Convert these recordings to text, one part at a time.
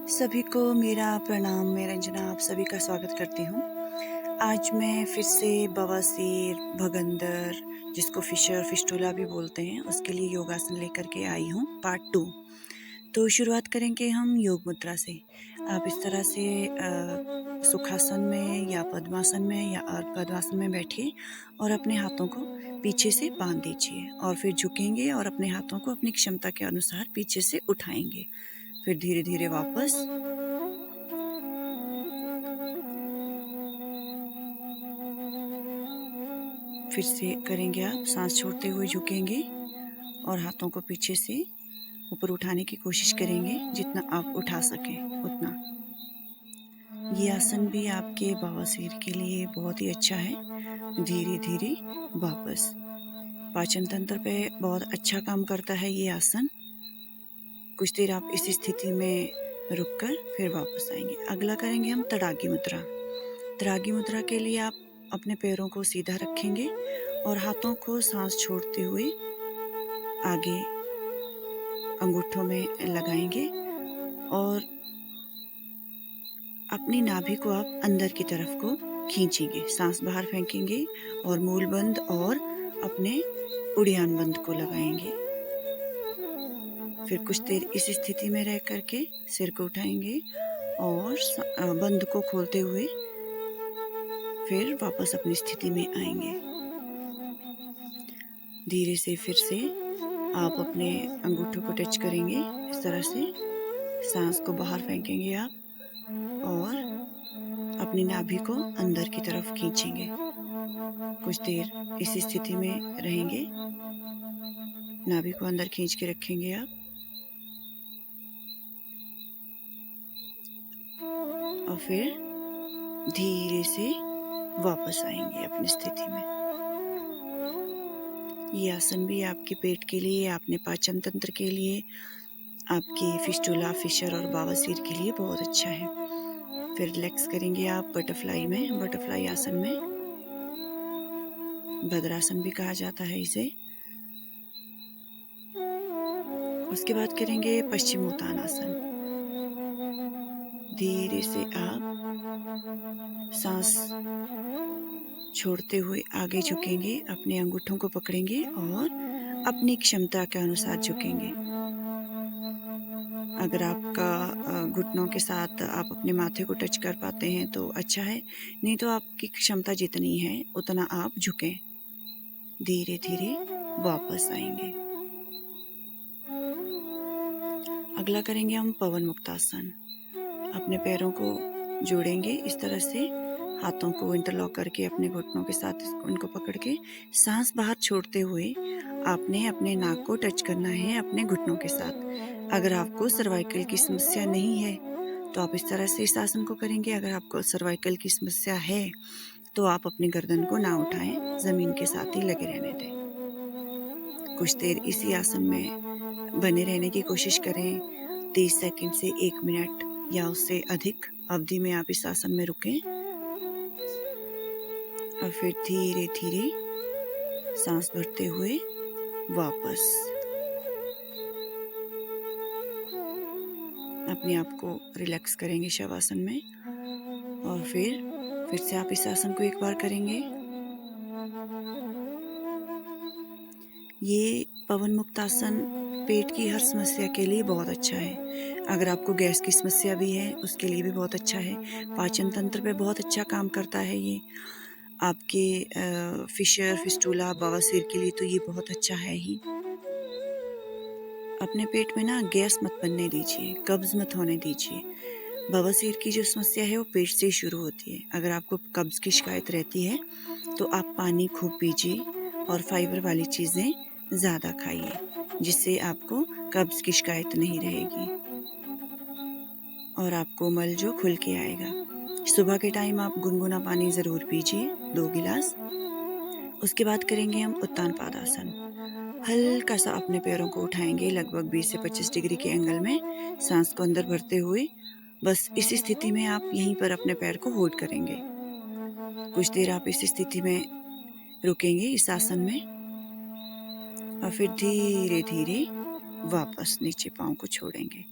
सभी को मेरा प्रणाम। मैं रंजना आप सभी का स्वागत करती हूँ। आज मैं फिर से बवासीर, भगंदर, जिसको फिशर फिस्टुला भी बोलते हैं, उसके लिए योगासन लेकर के आई हूँ, पार्ट 2। तो शुरुआत करेंगे हम योग मुद्रा से। आप इस तरह से सुखासन में या पद्मासन में या पद्मासन में बैठिए और अपने हाथों को पीछे से बांध दीजिए और फिर झुकेंगे और अपने हाथों को अपनी क्षमता के अनुसार पीछे से उठाएंगे। फिर धीरे धीरे वापस। फिर से करेंगे, आप सांस छोड़ते हुए झुकेंगे और हाथों को पीछे से ऊपर उठाने की कोशिश करेंगे, जितना आप उठा सकें उतना। ये आसन भी आपके बवासीर के लिए बहुत ही अच्छा है। धीरे धीरे वापस। पाचन तंत्र पे बहुत अच्छा काम करता है ये आसन। कुछ देर आप इस स्थिति में रुककर फिर वापस आएंगे। अगला करेंगे हम तड़ागी मुद्रा। तड़ागी मुद्रा के लिए आप अपने पैरों को सीधा रखेंगे और हाथों को सांस छोड़ते हुए आगे अंगूठों में लगाएंगे और अपनी नाभि को आप अंदर की तरफ को खींचेंगे, सांस बाहर फेंकेंगे और मूल बंद और अपने उड़ियान बंद को लगाएंगे। फिर कुछ देर इस स्थिति में रह करके सिर को उठाएंगे और बंद को खोलते हुए फिर वापस अपनी स्थिति में आएंगे। धीरे से फिर से आप अपने अंगूठों को टच करेंगे, इस तरह से सांस को बाहर फेंकेंगे आप और अपनी नाभि को अंदर की तरफ खींचेंगे। कुछ देर इस स्थिति में रहेंगे, नाभि को अंदर खींच के रखेंगे आप और फिर धीरे से वापस आएंगे अपनी स्थिति में। ये आसन भी आपके पेट के लिए, आपने पाचन तंत्र के लिए, आपकी फिस्टुला, फिशर और बवासीर के लिए बहुत अच्छा है। फिर रिलैक्स करेंगे आप बटरफ्लाई में, बटरफ्लाई आसन में, भद्रासन भी कहा जाता है इसे। उसके बाद करेंगे पश्चिमोत्तानासन। धीरे से आप सांस छोड़ते हुए आगे झुकेंगे, अपने अंगूठों को पकड़ेंगे और अपनी क्षमता के अनुसार झुकेंगे। अगर आपका घुटनों के साथ आप अपने माथे को टच कर पाते हैं तो अच्छा है, नहीं तो आपकी क्षमता जितनी है उतना आप झुकें। धीरे धीरे वापस आएंगे। अगला करेंगे हम पवन मुक्तासन। अपने पैरों को जोड़ेंगे इस तरह से, हाथों को इंटरलॉक करके अपने घुटनों के साथ उनको पकड़ के सांस बाहर छोड़ते हुए आपने अपने नाक को टच करना है अपने घुटनों के साथ। अगर आपको सर्वाइकल की समस्या नहीं है तो आप इस तरह से इस आसन को करेंगे। अगर आपको सर्वाइकल की समस्या है तो आप अपनी गर्दन को ना उठाएं, जमीन के साथ ही लगे रहने दें। कुछ देर इसी आसन में बने रहने की कोशिश करें। 30 सेकंड से 1 मिनट या उससे अधिक अवधि में आप इस आसन में रुकें और फिर धीरे धीरे सांस भरते हुए वापस अपने आप को रिलैक्स करेंगे शवासन में और फिर से आप इस आसन को एक बार करेंगे। ये पवन मुक्तासन पेट की हर समस्या के लिए बहुत अच्छा है। अगर आपको गैस की समस्या भी है उसके लिए भी बहुत अच्छा है। पाचन तंत्र पे बहुत अच्छा काम करता है ये। आपके फिशर, फिस्टुला, बवासीर के लिए तो ये बहुत अच्छा है ही। अपने पेट में ना गैस मत बनने दीजिए, कब्ज मत होने दीजिए। बवासीर की जो समस्या है वो पेट से ही शुरू होती है। अगर आपको कब्ज की शिकायत रहती है तो आप पानी खूब पीजिए और फाइबर वाली चीज़ें ज़्यादा खाइए, जिससे आपको कब्ज की शिकायत नहीं रहेगी और आपको मल जो खुल के आएगा। सुबह के टाइम आप गुनगुना पानी ज़रूर पीजिए, 2 गिलास। उसके बाद करेंगे हम उत्तान पादासन। हल्का सा अपने पैरों को उठाएंगे लगभग 20 से 25 डिग्री के एंगल में, सांस को अंदर भरते हुए। बस इस स्थिति में आप यहीं पर अपने पैर को होल्ड करेंगे। कुछ देर आप इस स्थिति में रुकेंगे इस आसन में और फिर धीरे धीरे वापस नीचे पाँव को छोड़ेंगे।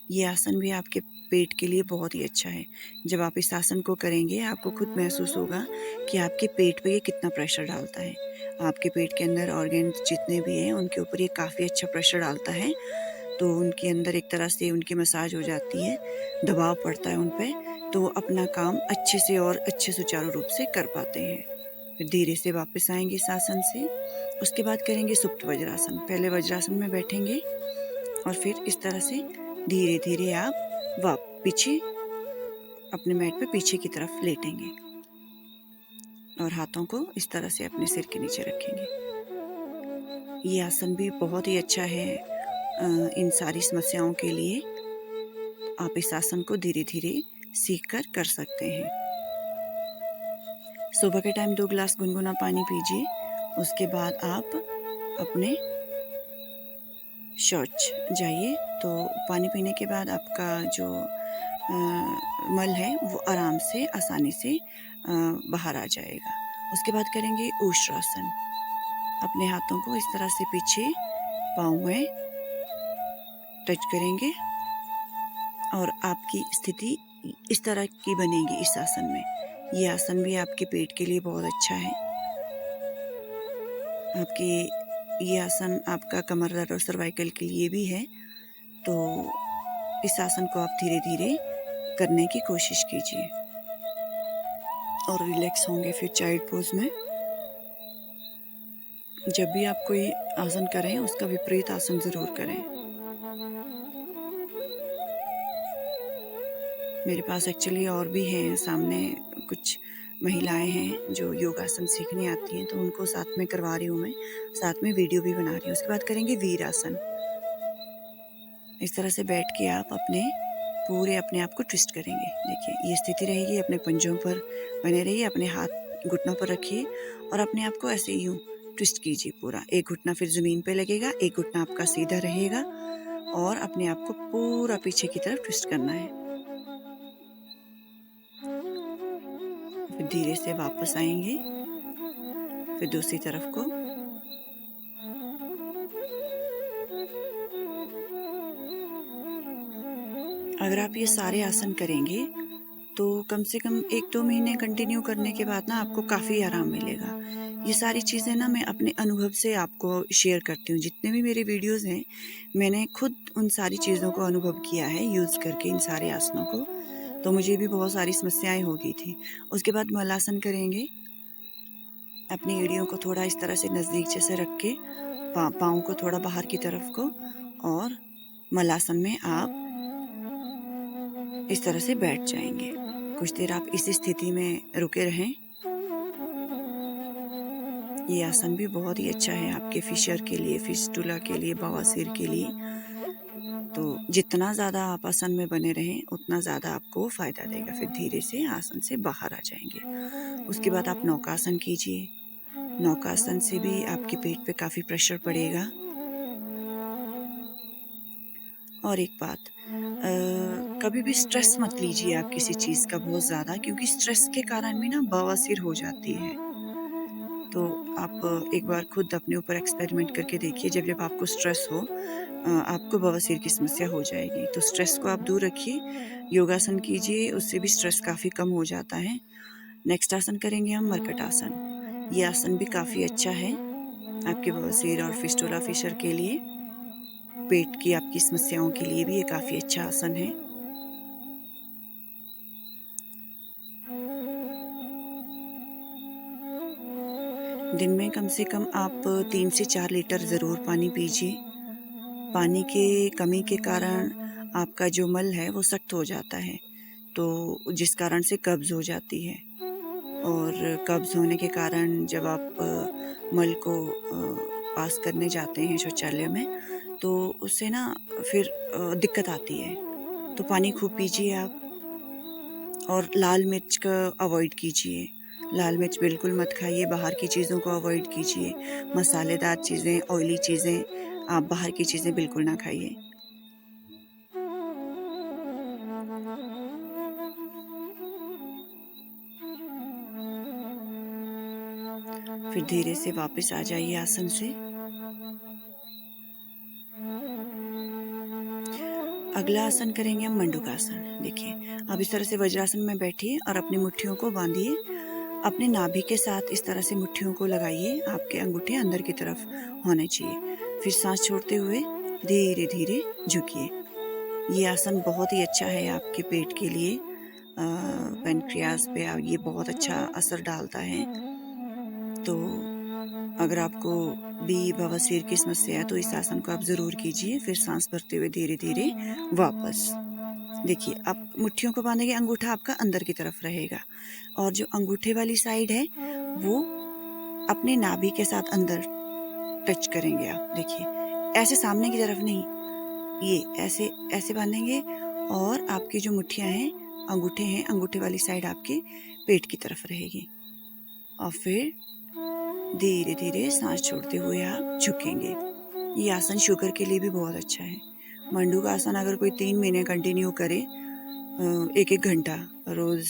ये आसन भी आपके पेट के लिए बहुत ही अच्छा है। जब आप इस आसन को करेंगे आपको खुद महसूस होगा कि आपके पेट पे ये कितना प्रेशर डालता है। आपके पेट के अंदर ऑर्गन्स जितने भी हैं उनके ऊपर ये काफ़ी अच्छा प्रेशर डालता है, तो उनके अंदर एक तरह से उनकी मसाज हो जाती है, दबाव पड़ता है उन पे, तो वो अपना काम अच्छे से और अच्छे सुचारू रूप से कर पाते हैं। फिर धीरे से वापस आएँगे इस आसन से। उसके बाद करेंगे सुप्त वज्रासन। पहले वज्रासन में बैठेंगे और फिर इस तरह से धीरे-धीरे आप पीछे अपने मैट पे पीछे की तरफ लेटेंगे और हाथों को इस तरह से अपने सिर के नीचे रखेंगे। ये आसन भी बहुत ही अच्छा है इन सारी समस्याओं के लिए। आप इस आसन को धीरे-धीरे सीख कर सकते हैं। सुबह के टाइम 2 गिलास गुनगुना पानी पीजिए। उसके बाद आप अपने शौच जाइए, तो पानी पीने के बाद आपका जो मल है वो आराम से आसानी से बाहर आ जाएगा। उसके बाद करेंगे ऊष्ट्रासन। अपने हाथों को इस तरह से पीछे पाँव में टच करेंगे और आपकी स्थिति इस तरह की बनेगी इस आसन में। ये आसन भी आपके पेट के लिए बहुत अच्छा है। ये आसन आपका कमर दर्द और सर्वाइकल के लिए भी है, तो इस आसन को आप धीरे-धीरे करने की कोशिश कीजिए और रिलैक्स होंगे फिर चाइल्ड पोज में। जब भी आप कोई आसन करें उसका विपरीत आसन ज़रूर करें। मेरे पास एक्चुअली और भी हैं, सामने कुछ महिलाएं हैं जो योगासन सीखने आती हैं, तो उनको साथ में करवा रही हूँ मैं, साथ में वीडियो भी बना रही हूँ। उसके बाद करेंगे वीरासन। इस तरह से बैठ के आप पूरे अपने आप को ट्विस्ट करेंगे। देखिए ये स्थिति रहेगी, अपने पंजों पर बने रहिए, अपने हाथ घुटनों पर रखिए और अपने आप को ऐसे यूँ ट्विस्ट कीजिए पूरा। एक घुटना फिर ज़मीन पे लगेगा, एक घुटना आपका सीधा रहेगा और अपने आप को पूरा पीछे की तरफ ट्विस्ट करना है। फिर धीरे से वापस आएंगे, फिर दूसरी तरफ को। अगर आप ये सारे आसन करेंगे तो कम से कम 1-2 महीने कंटिन्यू करने के बाद ना आपको काफ़ी आराम मिलेगा। ये सारी चीज़ें ना मैं अपने अनुभव से आपको शेयर करती हूँ। जितने भी मेरे वीडियोज़ हैं, मैंने खुद उन सारी चीज़ों को अनुभव किया है यूज़ करके इन सारे आसनों को। तो मुझे भी बहुत सारी समस्याएँ हो गई थी। उसके बाद मलासन करेंगे। अपनी एड़ियों को थोड़ा इस तरह से नज़दीक जैसे रख के पाँव को थोड़ा बाहर की तरफ को, और मलासन में आप इस तरह से बैठ जाएंगे। कुछ देर आप इस स्थिति में रुके रहें। ये आसन भी बहुत ही अच्छा है आपके फिशर के लिए, फिस्टुला के लिए, बवासीर के लिए। तो जितना ज़्यादा आप आसन में बने रहें उतना ज़्यादा आपको फ़ायदा देगा। फिर धीरे से आसन से बाहर आ जाएंगे। उसके बाद आप नौकासन कीजिए। नौकासन से भी आपके पेट पे काफ़ी प्रेशर पड़ेगा। और एक बात, कभी भी स्ट्रेस मत लीजिए आप किसी चीज़ का बहुत ज़्यादा, क्योंकि स्ट्रेस के कारण भी ना बवासीर हो जाती है। तो आप एक बार खुद अपने ऊपर एक्सपेरिमेंट करके देखिए। जब आपको स्ट्रेस हो आपको बवासीर की समस्या हो जाएगी। तो स्ट्रेस को आप दूर रखिए, योगासन कीजिए, उससे भी स्ट्रेस काफ़ी कम हो जाता है। नेक्स्ट आसन करेंगे हम मर्कट आसन। ये आसन भी काफ़ी अच्छा है आपके बवासीर और फिस्टुला फिशर के लिए। पेट की आपकी समस्याओं के लिए भी ये काफ़ी अच्छा आसन है। दिन में कम से कम आप 3 से 4 लीटर ज़रूर पानी पीजिए। पानी के कमी के कारण आपका जो मल है वो सख्त हो जाता है, तो जिस कारण से कब्ज़ हो जाती है। और कब्ज़ होने के कारण जब आप मल को पास करने जाते हैं शौचालय में, तो उससे ना फिर दिक्कत आती है। तो पानी खूब पीजिए आप, और लाल मिर्च का अवॉइड कीजिए। लाल मिर्च बिल्कुल मत खाइए, बाहर की चीज़ों को अवॉइड कीजिए। मसालेदार चीज़ें, ऑयली चीज़ें, आप बाहर की चीज़ें बिल्कुल ना खाइए। फिर धीरे से वापस आ जाइए आसन से। अगला आसन करेंगे हम मंडूकासन। देखिए, आप इस तरह से वज्रासन में बैठिए और अपनी मुट्ठियों को बांधिए। अपने नाभि के साथ इस तरह से मुट्ठियों को लगाइए। आपके अंगूठे अंदर की तरफ होने चाहिए। फिर सांस छोड़ते हुए धीरे धीरे झुकिए। ये आसन बहुत ही अच्छा है आपके पेट के लिए। पेनक्रियास पे ये बहुत अच्छा असर डालता है। तो अगर आपको भी बवासीर की समस्या है तो इस आसन को आप ज़रूर कीजिए। फिर सांस भरते हुए धीरे धीरे वापस। देखिए, आप मुट्ठियों को बांधेंगे, अंगूठा आपका अंदर की तरफ रहेगा और जो अंगूठे वाली साइड है वो अपने नाभि के साथ अंदर टच करेंगे आप। देखिए, ऐसे सामने की तरफ नहीं, ये ऐसे ऐसे बांधेंगे और आपकी जो मुट्ठियाँ हैं, अंगूठे हैं, अंगूठे वाली साइड आपके पेट की तरफ रहेगी। और फिर धीरे धीरे सांस छोड़ते हुए आप झुकेंगे। ये आसन शुगर के लिए भी बहुत अच्छा है। मंडूक आसन अगर कोई 3 महीने कंटिन्यू करे 1-1 घंटा रोज़,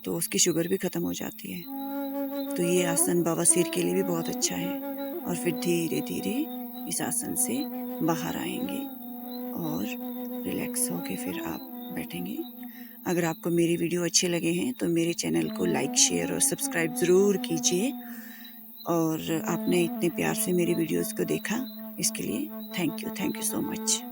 तो उसकी शुगर भी ख़त्म हो जाती है। तो ये आसन बवासीर के लिए भी बहुत अच्छा है। और फिर धीरे धीरे इस आसन से बाहर आएंगे और रिलैक्स होके फिर आप बैठेंगे। अगर आपको मेरे वीडियो अच्छे लगे हैं तो मेरे चैनल को लाइक, शेयर और सब्सक्राइब ज़रूर कीजिए। और आपने इतने प्यार से मेरे वीडियोज़ को देखा, इसके लिए थैंक यू सो मच।